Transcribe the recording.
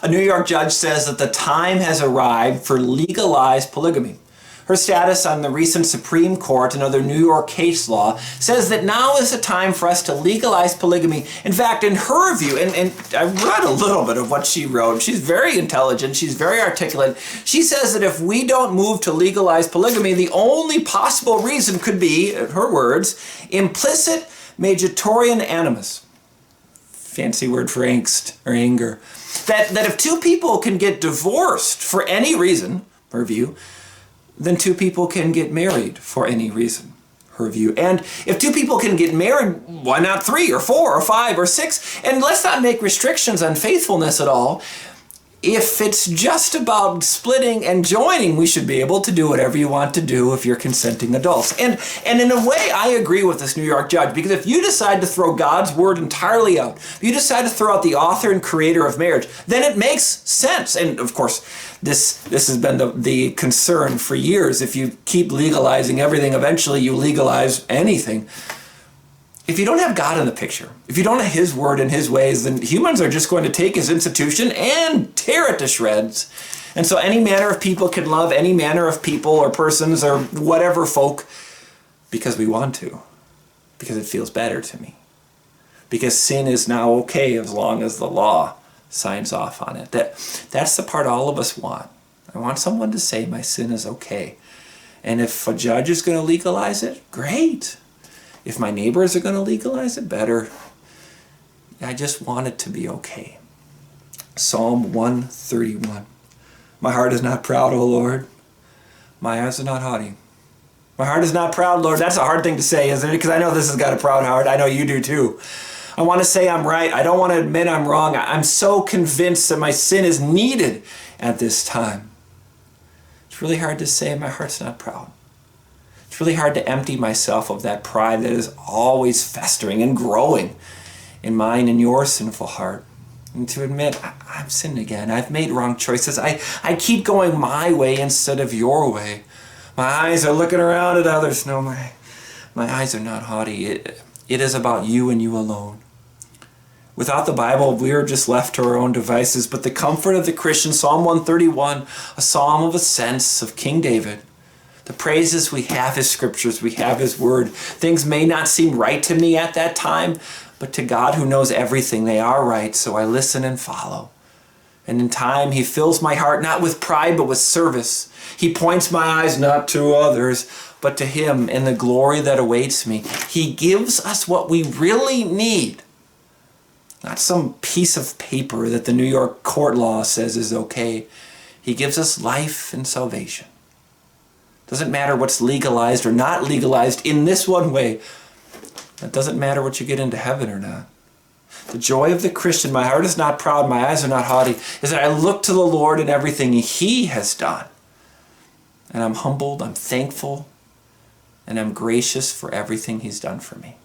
A New York judge says that the time has arrived for legalized polygamy. Her status on the recent Supreme Court and other New York case law says that now is the time for us to legalize polygamy. In fact, in her view, and I read a little bit of what she wrote, she's very intelligent, she's very articulate. She says that if we don't move to legalize polygamy, the only possible reason could be, in her words, implicit majoritarian animus. Fancy word for angst or anger. That if two people can get divorced for any reason, her view, then two people can get married for any reason, her view. And if two people can get married, why not 3 or 4 or 5 or 6? And let's not make restrictions on faithfulness at all. If it's just about splitting and joining, we should be able to do whatever you want to do if you're consenting adults. And in a way, I agree with this New York judge, because if you decide to throw God's word entirely out, if you decide to throw out the author and creator of marriage, then it makes sense. And of course, this has been the concern for years. If you keep legalizing everything, eventually you legalize anything. If you don't have God in the picture, if you don't have his word and his ways, then humans are just going to take his institution and tear it to shreds. And so any manner of people can love any manner of people or persons or whatever folk because we want to, because it feels better to me, because sin is now okay as long as the law signs off on it. That's the part all of us want. I want someone to say my sin is okay. And if a judge is going to legalize it, great. If my neighbors are going to legalize it, better. I just want it to be okay. Psalm 131. My heart is not proud, O Lord. My eyes are not haughty. My heart is not proud, Lord. That's a hard thing to say, isn't it? Because I know this has got a proud heart. I know you do too. I want to say I'm right. I don't want to admit I'm wrong. I'm so convinced that my sin is needed at this time. It's really hard to say my heart's not proud. It's really hard to empty myself of that pride that is always festering and growing in mine and your sinful heart. And to admit, I've sinned again. I've made wrong choices. I keep going my way instead of your way. My eyes are looking around at others. No, my eyes are not haughty. It is about you and you alone. Without the Bible, we are just left to our own devices. But the comfort of the Christian, Psalm 131, a psalm of ascents of King David, the praises we have his scriptures, we have his word. Things may not seem right to me at that time, but to God who knows everything, they are right, so I listen and follow. And in time, he fills my heart not with pride, but with service. He points my eyes not to others, but to him and the glory that awaits me. He gives us what we really need, not some piece of paper that the New York court law says is okay. He gives us life and salvation. Doesn't matter what's legalized or not legalized in this one way. It doesn't matter what you get into heaven or not. The joy of the Christian, my heart is not proud, my eyes are not haughty, is that I look to the Lord in everything he has done. And I'm humbled, I'm thankful, and I'm gracious for everything he's done for me.